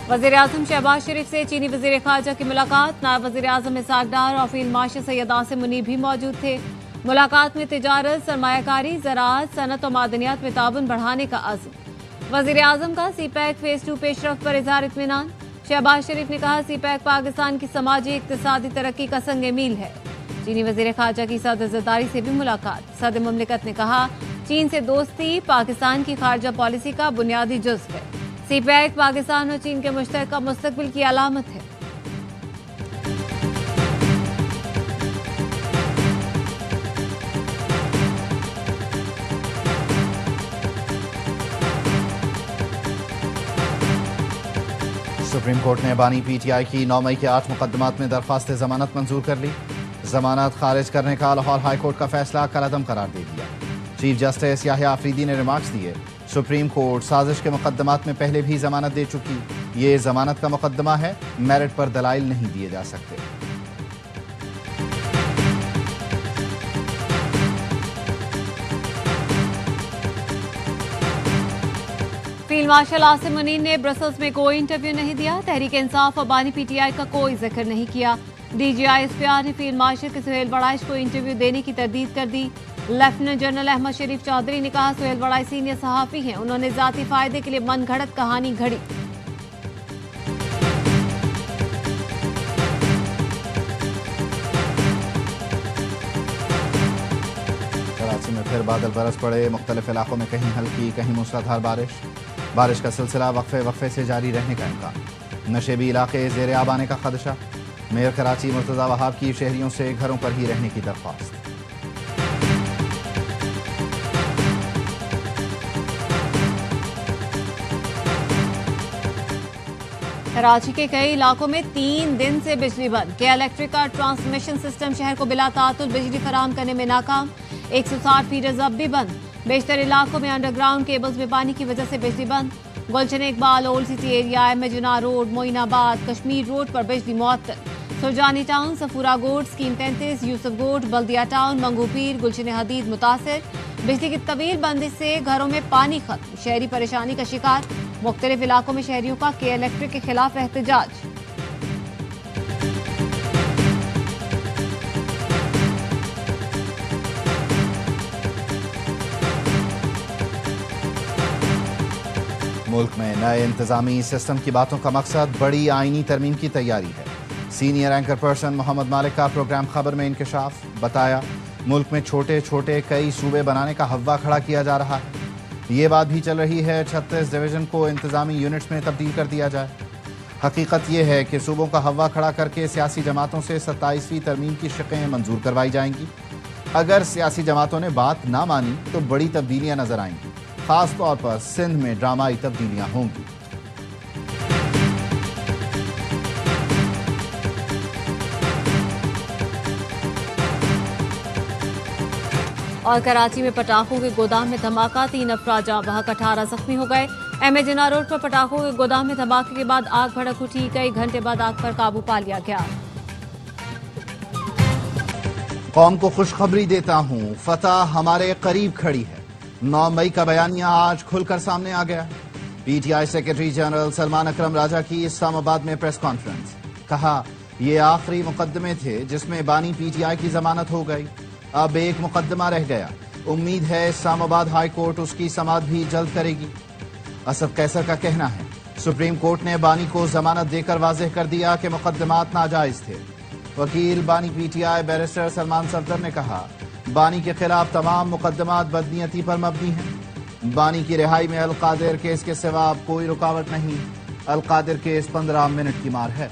वज़ीर-ए-आज़म शहबाज शरीफ से चीनी वज़ीर ख़ारजा की मुलाकात। नायब वज़ीर-ए-आज़म इसहाक डार और फील्ड मार्शल सैयद आसिम मुनीर भी मौजूद थे। मुलाकात में तिजारत, सरमायाकारी, ज़राअत, सनत और मादनियात में ताउन बढ़ाने का अज़्म। वज़ीर-ए-आज़म का सी-पैक फेज़ 2 पेशरफ्त पर इज़हार इत्मीनान। शहबाज शरीफ ने कहा सी-पैक पाकिस्तान की समाजी इक़्तिसादी तरक्की का संग मील है। चीनी वज़ीर ख़ारजा की सदर ज़रदारी से भी मुलाकात। सदर मुमलिकत ने कहा चीन से दोस्ती पाकिस्तान की खारजा पॉलिसी का बुनियादी जुज़्व है। सी-पैक पाकिस्तान और चीन के मुश्तरका मुस्तक़बिल की अलामत है। सुप्रीम कोर्ट ने बानी पीटीआई की 9 मई के 8 मुकदमात में दरख्वास्त जमानत मंजूर कर ली। जमानत खारिज करने का लाहौर हाई कोर्ट का फैसला कलअदम करार दे दिया। चीफ जस्टिस याहिया आफरीदी ने रिमार्क्स दिए सुप्रीम कोर्ट साजिश के मुकदमात में पहले भी जमानत दे चुकी, ये जमानत का मुकदमा है, मेरिट पर दलाइल नहीं दिए जा सकते। फील्ड मार्शल आसिम मुनीर ने ब्रसल्स में कोई इंटरव्यू नहीं दिया। तहरीक इंसाफ और बानी पीटीआई का कोई जिक्र नहीं किया। DGI-SPR ने फील्ड मार्शल के सुहेल बड़ाइश को इंटरव्यू देने की तरदीद कर दी। लेफ्टिनेंट जनरल अहमद शरीफ चौधरी ने कहा सुहेल बड़ाइश सीनियर सहाफ़ी हैं, उन्होंने ज़ाती फायदे के लिए मन घड़त कहानी घड़ी। कराची में फिर बादल बरस पड़े। मुख्तलिफ इलाकों में कहीं हल्की कहीं मूसलाधार बारिश का सिलसिला वक्फे से जारी रहने का इम्कान। नशेबी इलाके ज़ेर आब आने का खदशा। मेयर कराची मुर्तज़ा वहाब की शहरियों से घरों पर ही रहने की दरख्वास्त। कराची के कई इलाकों में 3 दिन से बिजली बंद। के इलेक्ट्रिक का ट्रांसमिशन सिस्टम शहर को बिला तातुल बिजली फराहम करने में नाकाम। 160 फीडर्स अब भी बंद। बेशतर इलाकों में अंडरग्राउंड केबल्स में पानी की वजह से बिजली बंद। Gulshan Iqbal, old city area, Majuna road, Moinabad, Kashmir road पर बिजली मुअत्तल। सुरजानी टाउन, सफूरा गोड, स्कीम 33, यूसुफ गोड, बल्दिया टाउन, मंगूपीर, गुलशन हदीद मुतासिर। बिजली की तवील बंदिश से घरों में पानी खत्म, शहरी परेशानी का शिकार। मुख्तलिफ इलाकों में शहरियों का के इलेक्ट्रिक के खिलाफ एहतजाज। मुल्क में नए इंतजामी सिस्टम की बातों का मकसद बड़ी आईनी तरमीम की तैयारी है। सीनियर एंकर पर्सन मोहम्मद मालिक का प्रोग्राम खबर में इंकशाफ। बताया मुल्क में छोटे छोटे कई सूबे बनाने का हवा खड़ा किया जा रहा है। ये बात भी चल रही है 36 डिवीजन को इंतजामी यूनिट्स में तब्दील कर दिया जाए। हकीकत यह है कि सूबों का हवा खड़ा करके सियासी जमातों से 27वीं तरमीम की शिक़ें मंजूर करवाई जाएंगी। अगर सियासी जमातों ने बात ना मानी तो बड़ी तब्दीलियां नजर आएंगी। खास तौर पर सिंध में ड्रामाई तब्दीलियां होंगी। और कराची में पटाखों के गोदाम में धमाका, 3 अफराद जाँ बहक, 18 जख्मी हो गए। MA-जिन्ना रोड पर पटाखों के गोदाम में धमाके के बाद आग भड़क उठी। कई घंटे बाद आग पर काबू पा लिया गया। कौम को खुशखबरी देता हूँ, फतह हमारे करीब खड़ी है। 9 मई का बयानिया आज खुलकर सामने आ गया। PTI सेक्रेटरी जनरल सलमान अकरम राजा की इस्लामाबाद में प्रेस कॉन्फ्रेंस। कहा ये आखिरी मुकदमे थे जिसमें बानी PTI की जमानत हो गई। अब एक मुकदमा रह गया। उम्मीद है इस्लामाबाद हाई कोर्ट उसकी समाअत भी जल्द करेगी। असद कैसर का कहना है सुप्रीम कोर्ट ने बानी को जमानत देकर वाज़ेह कर दिया कि मुकदमात नाजायज थे। वकील बानी PTI बैरिस्टर सलमान सफदर ने कहा बानी के खिलाफ तमाम मुकदमात बदनीयती पर मबनी हैं। बानी की रिहाई में अलकादिर केस के सिवा अब कोई रुकावट नहीं। अलकादिर केस 15 मिनट की मार है।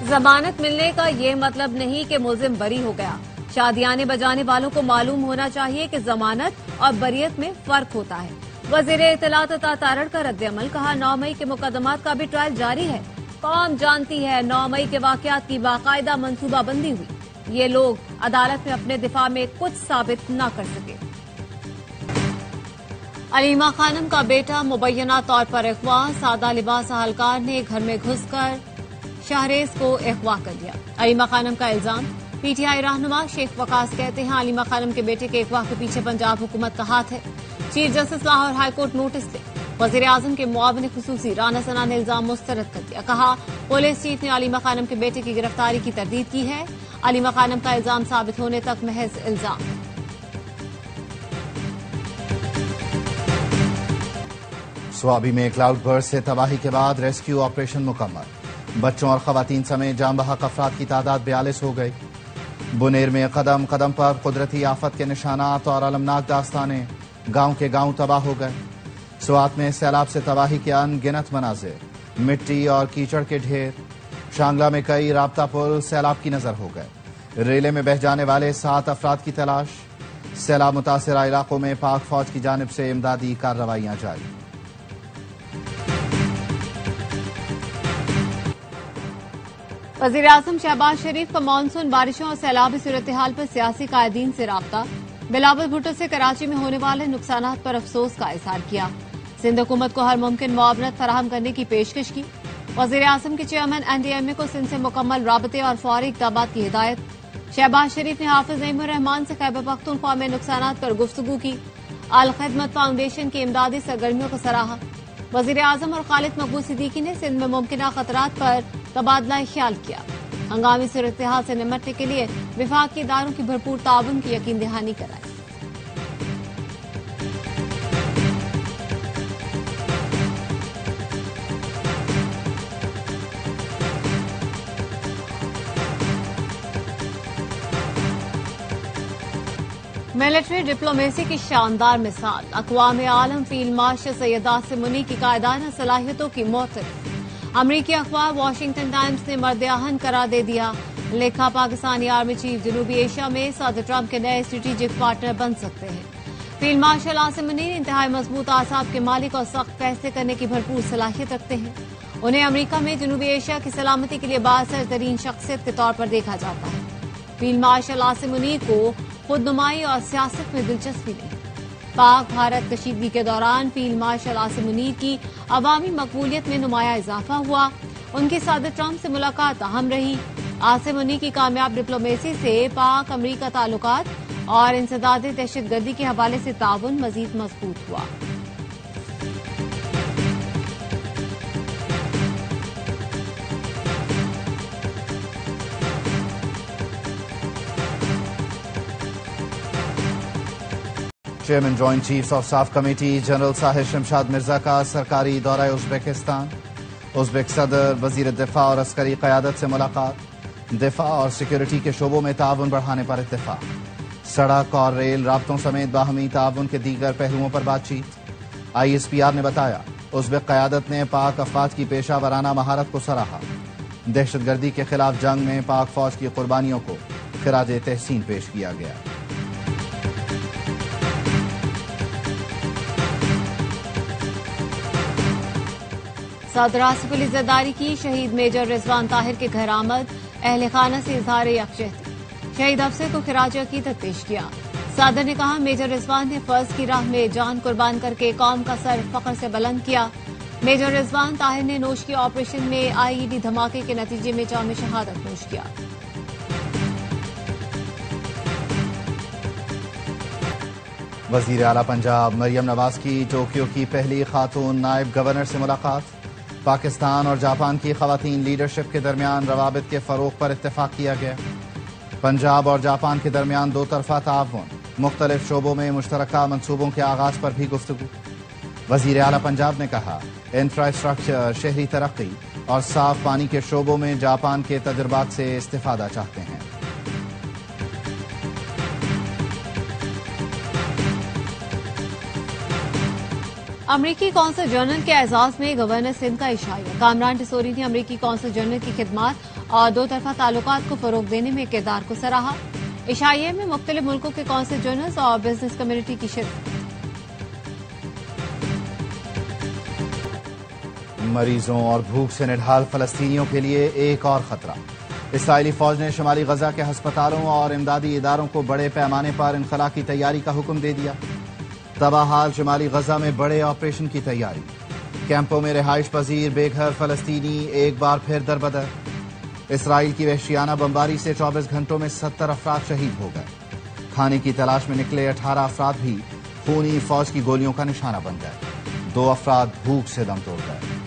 जमानत मिलने का ये मतलब नहीं कि मुल्जिम बरी हो गया। शादियाने बजाने वालों को मालूम होना चाहिए कि जमानत और बरियत में फर्क होता है। वज़ीर इत्तलात अता तारड़ का रद्द-ए-अमल। कहा 9 मई के मुकदमात का भी ट्रायल जारी है। कौम जानती है 9 मई के वाकयात की बाकायदा मंसूबाबंदी हुई। ये लोग अदालत में अपने दिफा में कुछ साबित न कर सके। अलीमा खानम का बेटा मुबैना तौर पर अगवा। सादा लिबास अहलकार ने घर में घुसकर शाहरेज को अगवा कर लिया। अलीमा खानम का इल्जाम। PTI रहनुमा शेख वकास कहते हैं अलीमा खानम के बेटे के अगवा के पीछे पंजाब हुकूमत का हाथ है। Chief justice Lahore high court notice ले। वज़ीर आज़म के मुआविन खुसूसी राना सना ने इल्जाम मुस्तरद कर दिया। कहा पुलिस चीफ ने अली मखानम के बेटे की गिरफ्तारी की तरदीद की है। अली मखानम का इल्जाम साबित होने तक महज इल्जाम है। स्वाबी में क्लाउड बर्स्ट से तबाही के बाद रेस्क्यू ऑपरेशन मुकम्मल। बच्चों और खवातीन समेत जान बहक अफराद की तादाद 42 हो गई। बुनेर में कदम कदम पर कुदरती आफत के निशानात और अलमनाक दास्तानें, गांव के गांव तबाह हो गए। स्वात में सैलाब से तबाही के अनगिनत मनाजिर, मिट्टी और कीचड़ के ढेर। शांगला में कई राब्ता पुल सैलाब की नजर हो गए। रेले में बह जाने वाले 7 अफराद की तलाश। सैलाब मुतासिरा इलाकों में पाक फौज की जानिब से इमदादी कार्रवाइयां जारी। वज़ीर आज़म शहबाज शरीफ का मानसून बारिशों और सैलाबी सूरत हाल पर सियासी कायदीन से राब्ता। बिलावल भुट्टो से कराची में होने वाले नुकसानात पर अफसोस का इजहार किया। सिंध हुकूमत को हर मुमकिन मुआवनत फराहम करने की पेशकश की। वज़ीर आज़म के चेयरमैन NDMA को सिंध से मुकम्मल राबते और फौरी इक़दामात की हिदायत। शहबाज शरीफ ने हाफिज नईमुर रहमान से खैबर पख्तूनख्वा में नुकसानात पर गुफ्तगू की। अल खिदमत फाउंडेशन की इमदादी सरगर्मियों को सराहा। वज़ीर आज़म और खालिद मकबूल सिद्दीकी ने सिंध में मुमकिन खतरात पर तबादला ख्याल किया। हंगामी सूरत हाल से निपटने के लिए विफाकी इदारों की भरपूर ताउन की यकीन दहानी कराई। मिलिट्री डिप्लोमेसी की शानदार मिसाल। अक़वाम आलम फील्ड मार्शल सैयद आसिम मुनी की कायदाना सलाहियतों की मोहतरफ। अमरीकी अखबार वाशिंगटन टाइम्स ने मर्द-ए-आहन करार दे दिया। लिखा पाकिस्तानी आर्मी चीफ जनूबी एशिया में सदर ट्रंप के नए स्ट्रेटेजिक पार्टनर बन सकते हैं। फील्ड मार्शल आसिम मुनी इंतहाई मजबूत आसाब के मालिक और सख्त फैसले करने की भरपूर सलाहियत रखते हैं। उन्हें अमरीका में जनूबी एशिया की सलामती के लिए बाअसर तरीन शख्सियत के तौर पर देखा जाता है। फील्ड मार्शल आसिम मुनी को खुदनुमाई और सियासत में दिलचस्पी नहीं। पाक भारत कशीदगी के दौरान फील्ड मार्शल आसिम मुनीर की अवामी मकबूलियत में नुमाया इजाफा हुआ। उनकी सदर ट्रंप से मुलाकात अहम रही। आसिम मुनीर की कामयाब डिप्लोमेसी से पाक अमरीका ताल्लुकात और इंसदाद दहशतगर्दी के हवाले से ताउन मजीद मजबूत हुआ। Chairman joint chiefs of staff committee general Sahir Shamshad Mirza का सरकारी दौरा उज़्बेकिस्तान। उज़्बेक सदर, वजीर दिफा और अस्करी क़यादत से मुलाकात। दिफा और सिक्योरिटी के शोबों में ताउन बढ़ाने पर इत्तेफाक। सड़क और रेल राब्तों समेत बाहमी ताउन के दीगर पहलुओं पर बातचीत। ISPR ने बताया उज़्बेक क़यादत ने पाक अफवाज की पेशा वराना महारत को सराहा। दहशतगर्दी के खिलाफ जंग में पाक फौज की कुर्बानियों को खिराज तहसीन पेश किया गया। सदर आसिफ अली ज़रदारी की शहीद मेजर रिजवान ताहिर के घर आमद। अहले खाना से इजहार यकजहती। शहीद अफसर को खिराज अकीदत पेश किया। सदर ने कहा मेजर रिजवान ने फर्ज की राह में जान कुर्बान करके कौम का सर फख्र से बुलंद किया। मेजर रिजवान ताहिर ने नोश के ऑपरेशन में IED धमाके के नतीजे में जाम शहादत नोश किया। वजीर आला पंजाब मरियम नवाज की टोक्यो की पहली खातून नायब गवर्नर से मुलाकात। पाकिस्तान और जापान की खवातीन लीडरशिप के दरमियान रवाबित के फरोग पर इत्तेफाक किया गया। पंजाब और जापान के दरमियान दो तरफा ताउन, मुख्तलिफ शोबों में मुश्तरका मनसूबों के आगाज पर भी गुफ्तगू। वजीर आला पंजाब ने कहा इंफ्रास्ट्रक्चर, शहरी तरक्की और साफ पानी के शोबों में जापान के तजुर्बात से इस्तिफादा चाहते हैं। अमरीकी कौंसल जनरल के एजाज में गवर्नर सिंध का इशारा। कामरान टिसोरी ने अमरीकी कौंसल जनरल की खिदमात और दो तरफा ताल्लुकात को फरोग देने में किरदार को सराहा। इशारे में मुख्तलिफ मुल्कों के कौंसल जनरल्स और बिजनेस कम्युनिटी की शिरकत। मरीजों और भूख से निढाल फलस्तीनियों के लिए एक और खतरा। इसराइली फौज ने शुमाली गजा के हस्पतालों और इमदादी इदारों को बड़े पैमाने पर इनखला की तैयारी का हुक्म दे दिया। तबाहाल शुमाली गजा में बड़े ऑपरेशन की तैयारी। कैंपों में रिहाइश पजीर बेघर फलस्तीनी एक बार फिर दरबदर। इसराइल की वहशियाना बमबारी से 24 घंटों में 70 अफराद शहीद हो गए। खाने की तलाश में निकले 18 अफराद भी खूनी फौज की गोलियों का निशाना बन गए। 2 افراد بھوک سے دم توڑ گئے